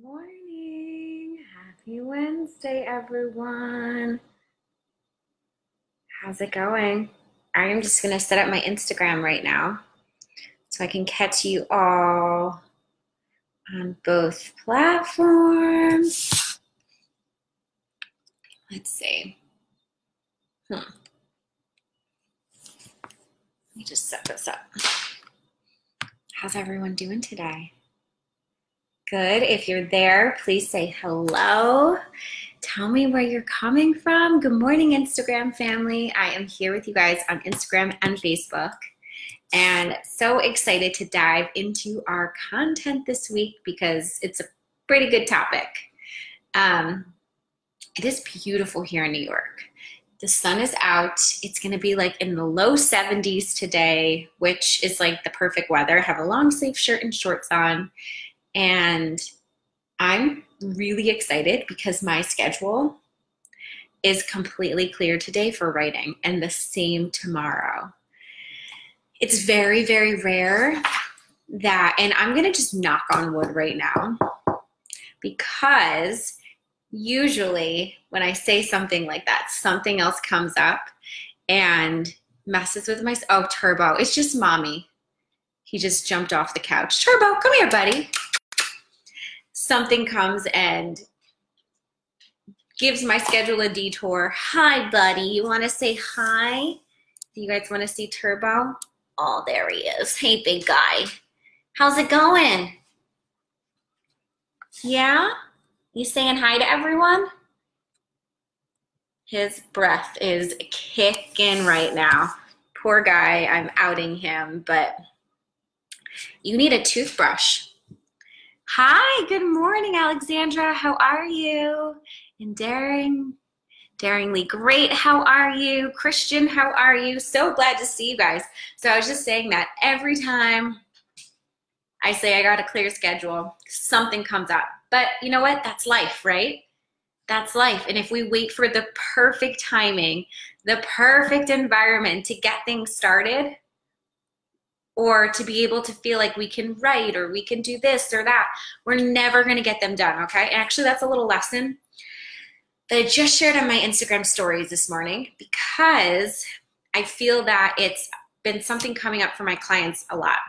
Morning. Happy Wednesday, everyone. How's it going? I am just going to set up my Instagram right now so I can catch you all on both platforms. Let's see. Let me just set this up. How's everyone doing today? Good. If you're there, please say hello. Tell me where you're coming from. Good morning, Instagram family. I am here with you guys on Instagram and Facebook, and so excited to dive into our content this week because it's a pretty good topic. It is beautiful here in New York. The sun is out. It's going to be like in the low 70s today, which is like the perfect weather. I have a long sleeve shirt and shorts on. And I'm really excited because my schedule is completely clear today for writing, and the same tomorrow. It's very, very rare that, and I'm going to just knock on wood right now, because usually when I say something like that, something else comes up and messes with my, oh, Turbo, it's just mommy. He just jumped off the couch. Turbo, come here, buddy. Something comes and gives my schedule a detour. Hi, buddy. You want to say hi? Do you guys want to see Turbo? Oh, there he is. Hey, big guy. How's it going? Yeah? You saying hi to everyone? His breath is kicking right now. Poor guy. I'm outing him, but you need a toothbrush. Hi, good morning, Alexandra. How are you? And Daringly great. How are you? Christian, how are you? So glad to see you guys. So I was just saying that every time I say I got a clear schedule, something comes up. But you know what? That's life, right? That's life. And if we wait for the perfect timing, the perfect environment to get things started, or to be able to feel like we can write or we can do this or that, we're never going to get them done, okay? And actually, that's a little lesson that I just shared on my Instagram stories this morning, because I feel that it's been something coming up for my clients a lot.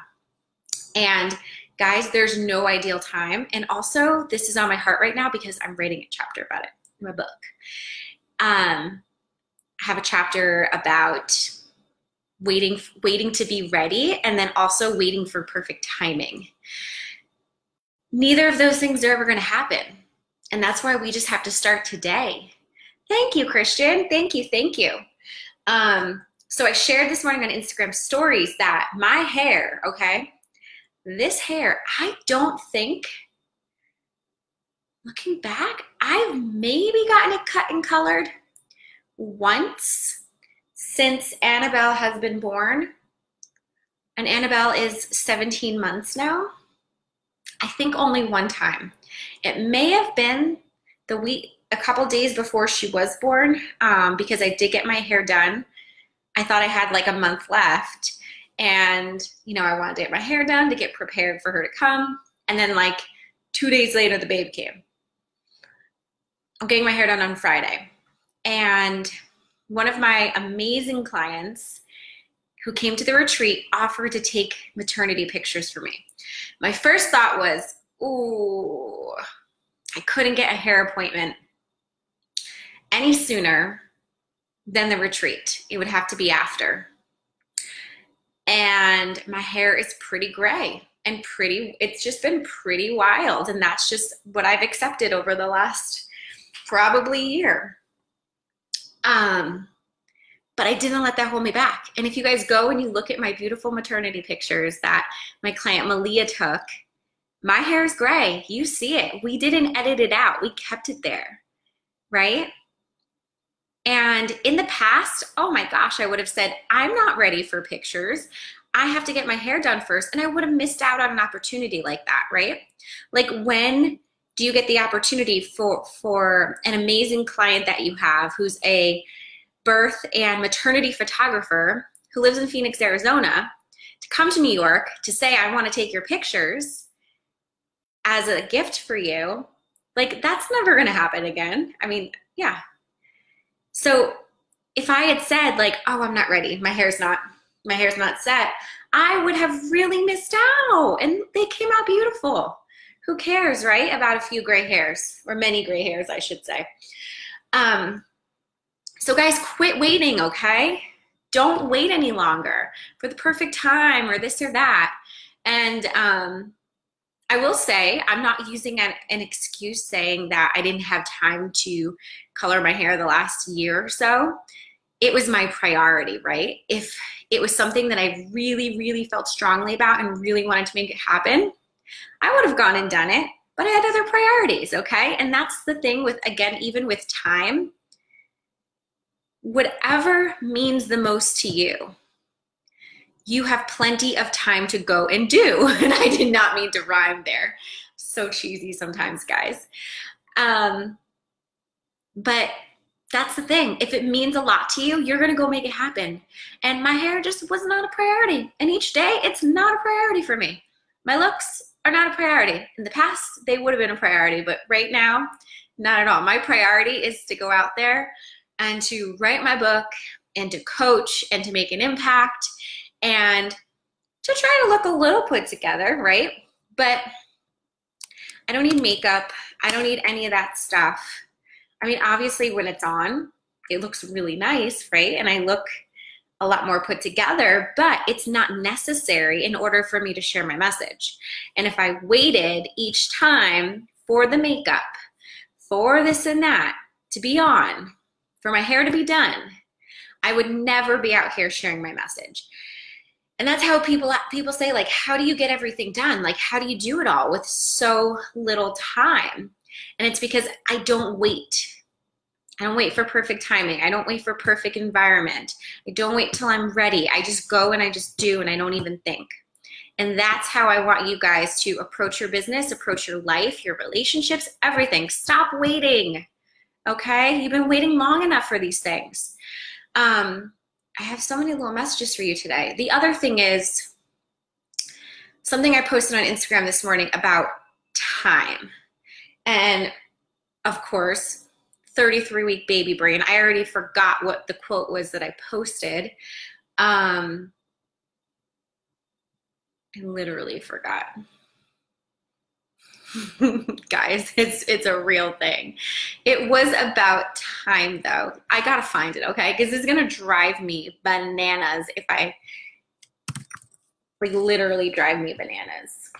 And guys, there's no ideal time. And also, this is on my heart right now because I'm writing a chapter about it in my book. I have a chapter about waiting to be ready, and then also waiting for perfect timing. Neither of those things are ever going to happen. And that's why we just have to start today. Thank you, Christian. Thank you. Thank you. So I shared this morning on Instagram stories that my hair, okay, this hair, I don't think, looking back, I've maybe gotten it cut and colored once since Annabelle has been born, and Annabelle is 17 months now. I think only one time. It may have been a couple days before she was born, because I did get my hair done. I thought I had like a month left, and I wanted to get my hair done to get prepared for her to come. And then like 2 days later, the babe came. I'm getting my hair done on Friday, and one of my amazing clients who came to the retreat offered to take maternity pictures for me. My first thought was, ooh, I couldn't get a hair appointment any sooner than the retreat. It would have to be after. And my hair is pretty gray and it's just been pretty wild. And that's just what I've accepted over the last probably year. But I didn't let that hold me back. And if you guys go and you look at my beautiful maternity pictures that my client Malia took, my hair is gray. You see it. We didn't edit it out. We kept it there, right? And in the past, oh my gosh, I would have said, I'm not ready for pictures. I have to get my hair done first. And I would have missed out on an opportunity like that, right? Like, when do you get the opportunity for an amazing client that you have who's a birth and maternity photographer who lives in Phoenix, Arizona, to come to New York to say, I want to take your pictures as as a gift for you, like that's never going to happen again. I mean, yeah. So if I had said like, oh, I'm not ready, my hair's not set, I would have really missed out. And they came out beautiful. Who cares, right? About a few gray hairs, or many gray hairs, I should say. So guys, quit waiting, okay? Don't wait any longer for the perfect time or this or that. And I will say, I'm not using an excuse saying that I didn't have time to color my hair the last year or so. It was my priority, right? If it was something that I really, really felt strongly about and really wanted to make it happen, I would have gone and done it, but I had other priorities, okay? And that's the thing with, again, even with time, whatever means the most to you, you have plenty of time to go and do. And I did not mean to rhyme there. So cheesy sometimes, guys. But that's the thing. If it means a lot to you, you're gonna go make it happen. And my hair just was not a priority. And each day, it's not a priority for me. My looks are not a priority. In the past, they would have been a priority, but right now, not at all. My priority is to go out there and to write my book and to coach and to make an impact and to try to look a little put together, right? But I don't need makeup. I don't need any of that stuff. I mean, obviously when it's on, it looks really nice, right? And I look a lot more put together, but it's not necessary in order for me to share my message. And if I waited each time for the makeup, for this and that to be on, for my hair to be done, I would never be out here sharing my message. And that's how people say, like, how do you get everything done? Like, how do you do it all with so little time? And it's because I don't wait. I don't wait for perfect timing. I don't wait for perfect environment. I don't wait till I'm ready. I just go and I just do, and I don't even think. And that's how I want you guys to approach your business, approach your life, your relationships, everything. Stop waiting, okay? You've been waiting long enough for these things. I have so many little messages for you today. The other thing is something I posted on Instagram this morning about time. And of course, 33-week baby brain. I already forgot what the quote was that I posted. I literally forgot. Guys, it's a real thing. It was about time though. I gotta find it, okay? Because it's gonna drive me bananas if I, like, literally drive me bananas.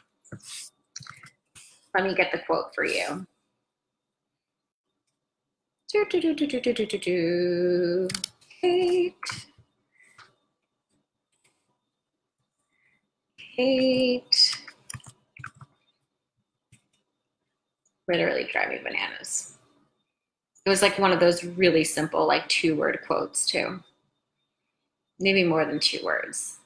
Let me get the quote for you. Kate. Literally drive me bananas. It was like one of those really simple, like 2-word quotes too. Maybe more than 2 words.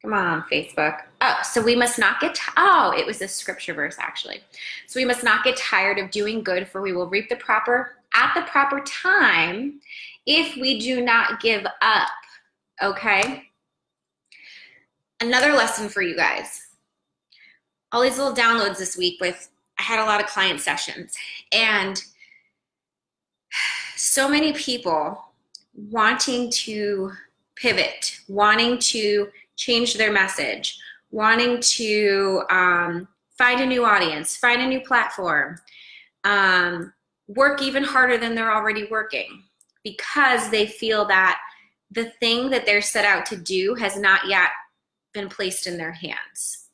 Come on, Facebook. Oh, so we must not get, it was a scripture verse actually. So we must not get tired of doing good, for we will reap at the proper time if we do not give up, okay? Another lesson for you guys. All these little downloads this week I had a lot of client sessions, and so many people wanting to pivot, wanting to change their message, wanting to find a new audience, find a new platform, work even harder than they're already working because they feel that the thing that they're set out to do has not yet been placed in their hands.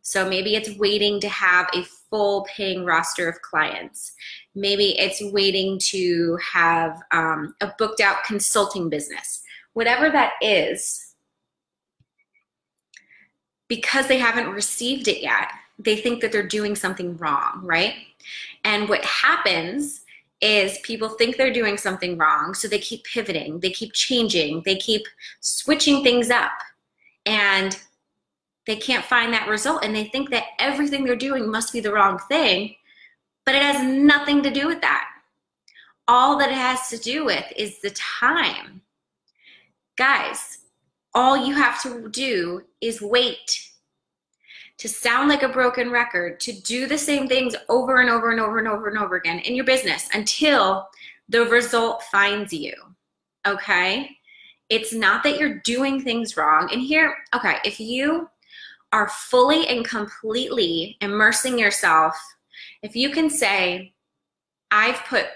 So maybe it's waiting to have a full paying roster of clients. Maybe it's waiting to have a booked out consulting business. Whatever that is, because they haven't received it yet, they think that they're doing something wrong, right? And what happens is people think they're doing something wrong, so they keep pivoting, they keep changing, they keep switching things up, and they can't find that result, and they think that everything they're doing must be the wrong thing, but it has nothing to do with that. All that it has to do with is the time. Guys, all you have to do is wait. to sound like a broken record, to do the same things over and over and over and over and over again in your business until the result finds you, okay? It's not that you're doing things wrong. And here, okay, if you are fully and completely immersing yourself, if you can say, I've put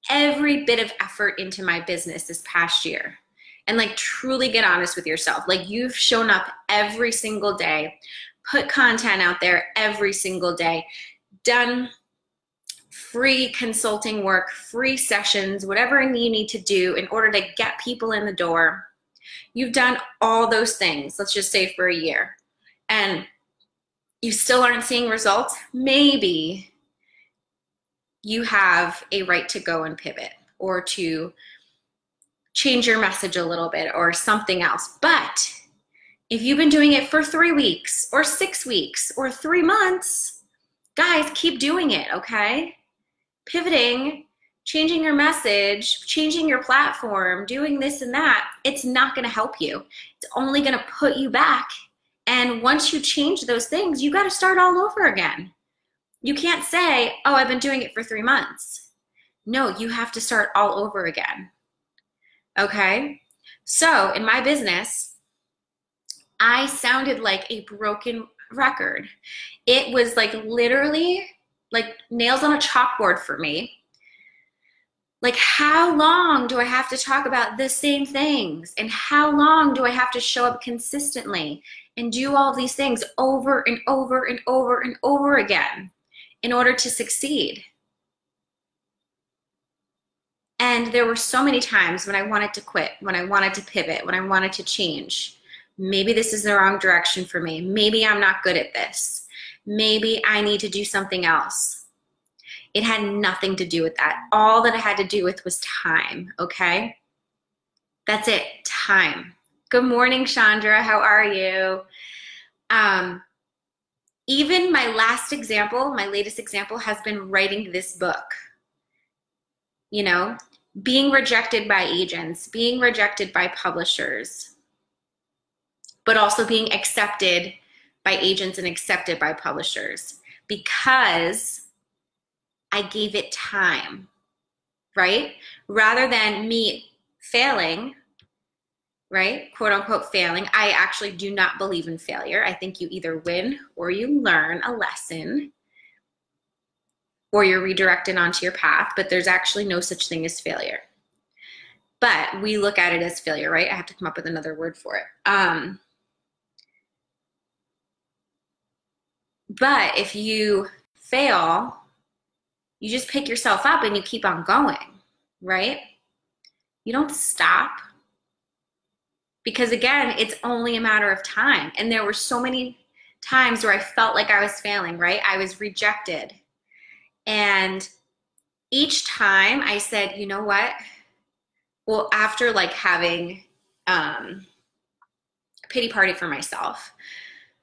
every bit of effort into my business this past year, and like truly get honest with yourself, like you've shown up every single day, put content out there every single day, done free consulting work, free sessions, whatever you need to do in order to get people in the door. You've done all those things, let's just say for a year, and you still aren't seeing results. Maybe you have a right to go and pivot or to change your message a little bit or something else. But if you've been doing it for 3 weeks or 6 weeks or 3 months, guys, keep doing it, okay? Pivoting, changing your message, changing your platform, doing this and that, it's not gonna help you. It's only gonna put you back. And once you change those things, you gotta start all over again. You can't say, oh, I've been doing it for 3 months. No, you have to start all over again. Okay? So in my business, I sounded like a broken record. It was like literally like nails on a chalkboard for me. Like, how long do I have to talk about the same things? And how long do I have to show up consistently and do all these things over and over and over and over again in order to succeed? And there were so many times when I wanted to quit, when I wanted to pivot, when I wanted to change. Maybe this is the wrong direction for me. Maybe I'm not good at this. Maybe I need to do something else. It had nothing to do with that. All that it had to do with was time, okay? That's it, time. Good morning, Chandra. How are you? Even my last example, my latest example, has been writing this book. You know, being rejected by agents, being rejected by publishers, but also being accepted by agents and accepted by publishers because I gave it time, right? Rather than me failing, right? Quote unquote failing. I actually do not believe in failure. I think you either win or you learn a lesson or you're redirected onto your path, but there's actually no such thing as failure. But we look at it as failure, right? I have to come up with another word for it. But if you fail, you just pick yourself up and you keep on going, right? You don't stop. Because again, it's only a matter of time. And there were so many times where I felt like I was failing, right? I was rejected. And each time I said, you know what? Well, after like having a pity party for myself,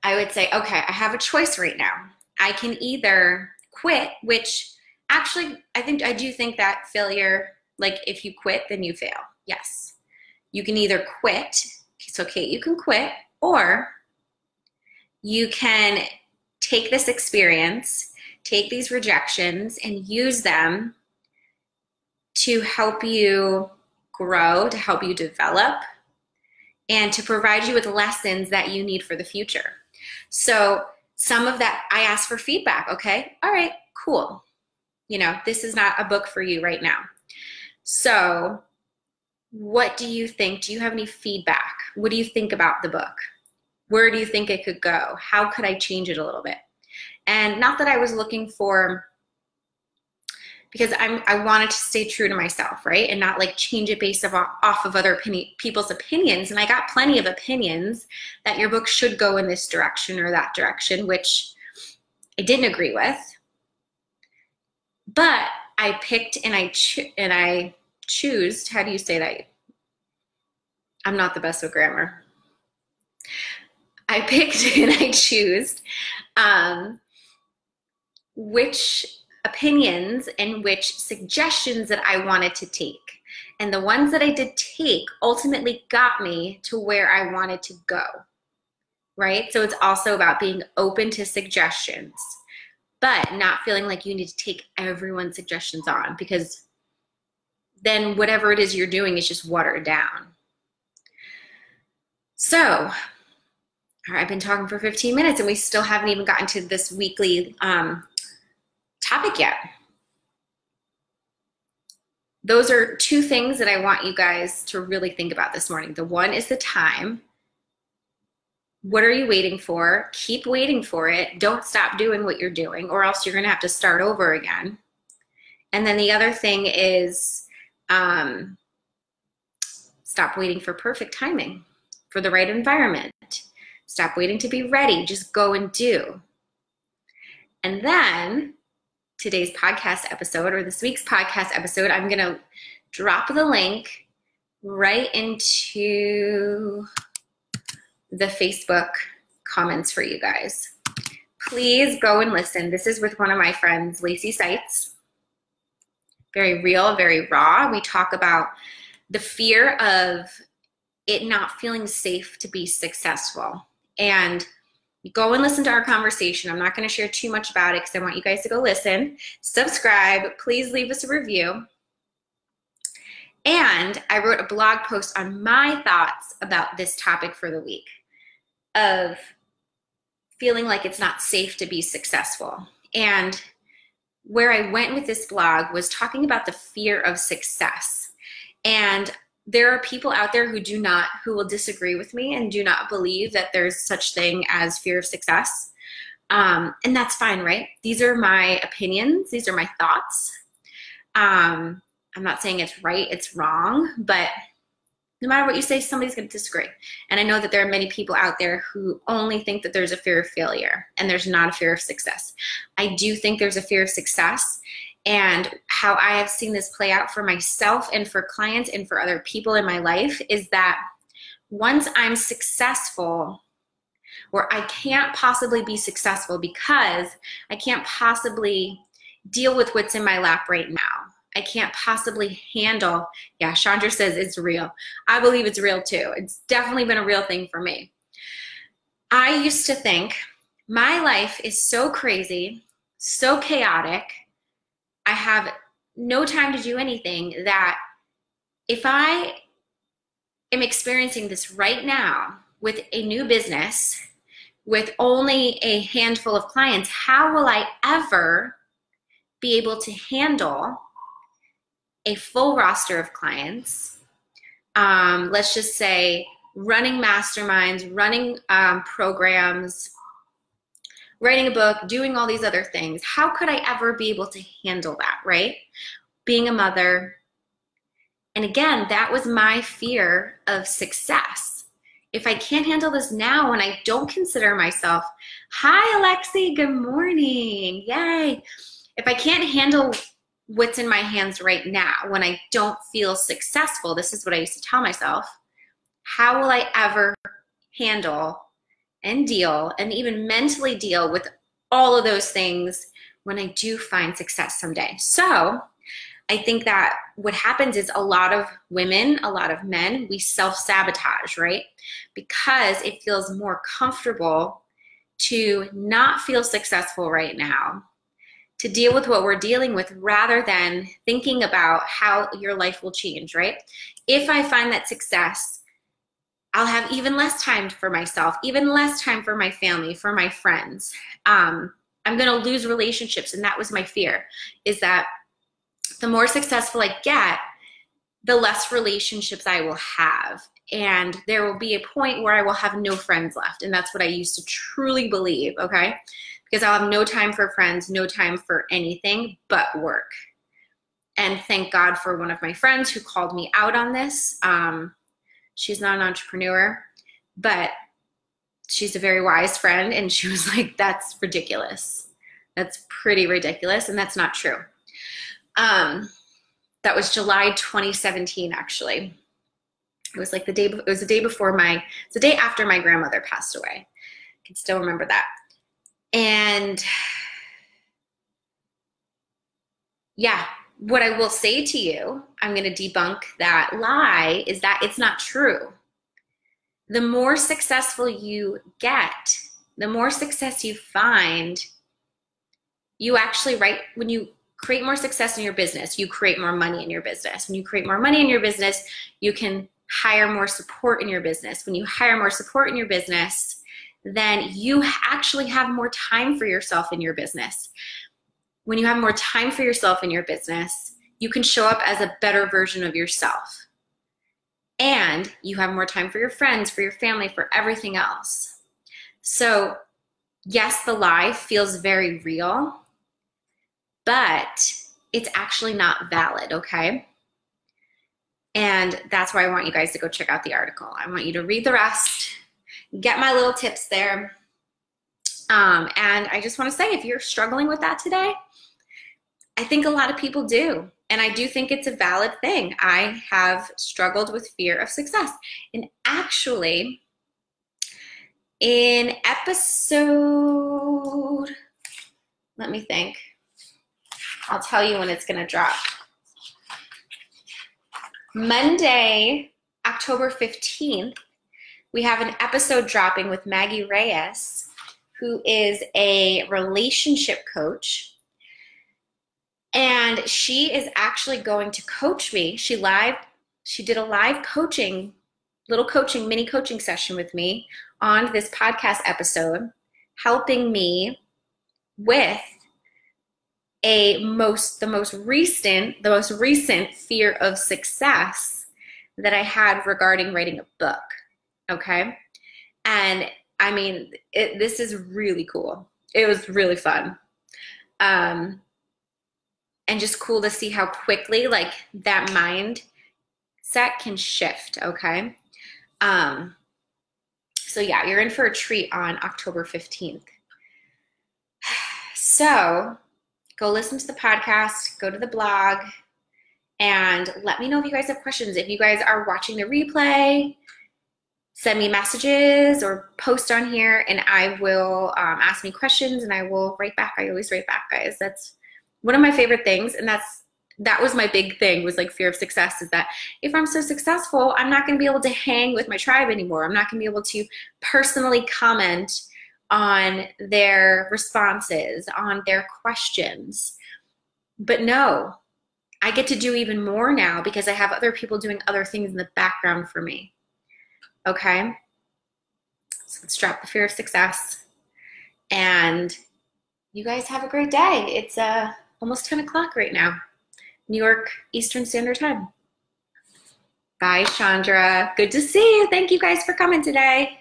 I would say, okay, I have a choice right now. I can either quit, which actually, I do think that failure, like if you quit, then you fail. Yes. You can either quit. It's okay, you can quit, or you can take this experience, take these rejections, and use them to help you grow, to help you develop, and to provide you with lessons that you need for the future. So some of that, I asked for feedback, okay? All right, cool. You know, this is not a book for you right now. So what do you think? Do you have any feedback? What do you think about the book? Where do you think it could go? How could I change it a little bit? And not that I was looking for, because I wanted to stay true to myself, right? And not like change it based off of other people's opinions. And I got plenty of opinions that your book should go in this direction or that direction, which I didn't agree with. But I picked and I choose, how do you say that? I'm not the best with grammar. I picked and I choose which opinions and which suggestions that I wanted to take. And the ones that I did take ultimately got me to where I wanted to go, right? So it's also about being open to suggestions, but not feeling like you need to take everyone's suggestions on, because then whatever it is you're doing is just watered down. So, all right, I've been talking for 15 minutes and we still haven't even gotten to this weekly topic yet. Those are two things that I want you guys to really think about this morning. The one is the time. What are you waiting for? Keep waiting for it. Don't stop doing what you're doing, or else you're going to have to start over again. And then the other thing is stop waiting for perfect timing, for the right environment. Stop waiting to be ready. Just go and do. And then today's podcast episode, or this week's podcast episode, I'm going to drop the link right into the Facebook comments for you guys. Please go and listen. This is with one of my friends, Lacey Seitz. Very real, very raw. We talk about the fear of it not feeling safe to be successful. And go and listen to our conversation. I'm not going to share too much about it because I want you guys to go listen. Subscribe. Please leave us a review. And I wrote a blog post on my thoughts about this topic for the week of feeling like it's not safe to be successful. And where I went with this blog was talking about the fear of success. And there are people out there who will disagree with me and do not believe that there's such thing as fear of success. And that's fine, right? These are my opinions. These are my thoughts. I'm not saying it's right, it's wrong, but no matter what you say, somebody's going to disagree. And I know that there are many people out there who only think that there's a fear of failure and there's not a fear of success. I do think there's a fear of success. And how I have seen this play out for myself and for clients and for other people in my life is that once I'm successful, or I can't possibly be successful because I can't possibly deal with what's in my lap right now. I can't possibly handle, yeah, Chandra says it's real. I believe it's real too. It's definitely been a real thing for me. I used to think my life is so crazy, so chaotic, I have no time to do anything, that if I am experiencing this right now with a new business, with only a handful of clients, how will I ever be able to handle a full roster of clients? Let's just say running masterminds, running programs, writing a book, doing all these other things. How could I ever be able to handle that, right? Being a mother. And again, that was my fear of success. If I can't handle this now and I don't consider myself, hi Alexi, good morning, yay. If I can't handle what's in my hands right now, when I don't feel successful, this is what I used to tell myself, how will I ever handle and deal and even mentally deal with all of those things when I do find success someday? So I think that what happens is a lot of women, a lot of men, we self-sabotage, right? Because it feels more comfortable to not feel successful right now, to deal with what we're dealing with rather than thinking about how your life will change, right? If I find that success, I'll have even less time for myself, even less time for my family, for my friends. I'm going to lose relationships. And that was my fear, is that the more successful I get, the less relationships I will have. And there will be a point where I will have no friends left. And that's what I used to truly believe, okay? Because I'll have no time for friends, no time for anything but work. And thank God for one of my friends who called me out on this. She's not an entrepreneur, but she's a very wise friend. And she was like, that's ridiculous. That's pretty ridiculous. And that's not true. That was July 2017, actually. It was like the day after my grandmother passed away. I can still remember that. And yeah, what I will say to you, I'm going to debunk that lie, is that it's not true. the more successful you get, the more success you find, you actually, right, when you create more success in your business, you create more money in your business. When you create more money in your business, you can hire more support in your business. When you hire more support in your business, then you actually have more time for yourself in your business. When you have more time for yourself in your business, you can show up as a better version of yourself. And you have more time for your friends, for your family, for everything else. So yes, the lie feels very real, but it's actually not valid, okay? And that's why I want you guys to go check out the article. I want you to read the rest, get my little tips there. And I just want to say, if you're struggling with that today, I think a lot of people do. And I do think it's a valid thing. I have struggled with fear of success. And actually, in episode, let me think. I'll tell you when it's going to drop. Monday, October 15th, we have an episode dropping with Maggie Reyes, who is a relationship coach. And she is actually going to coach me. She did a live coaching, mini coaching session with me on this podcast episode, helping me with the most recent fear of success that I had regarding writing a book. Okay. And I mean, this is really cool. It was really fun. And just cool to see how quickly like that mindset can shift. Okay. So yeah, you're in for a treat on October 15th. So go listen to the podcast, go to the blog, and let me know if you guys have questions. If you guys are watching the replay, send me messages or post on here, and I will ask me questions, and I will write back. I always write back, guys. That's one of my favorite things, and that was my big thing, was like fear of success, is that if I'm so successful, I'm not going to be able to hang with my tribe anymore. I'm not going to be able to personally comment on their responses, on their questions. But no, I get to do even more now because I have other people doing other things in the background for me. Okay? So let's drop the fear of success. And you guys have a great day. It's almost 10 o'clock right now, New York Eastern Standard Time. Bye, Chandra. Good to see you. Thank you guys for coming today.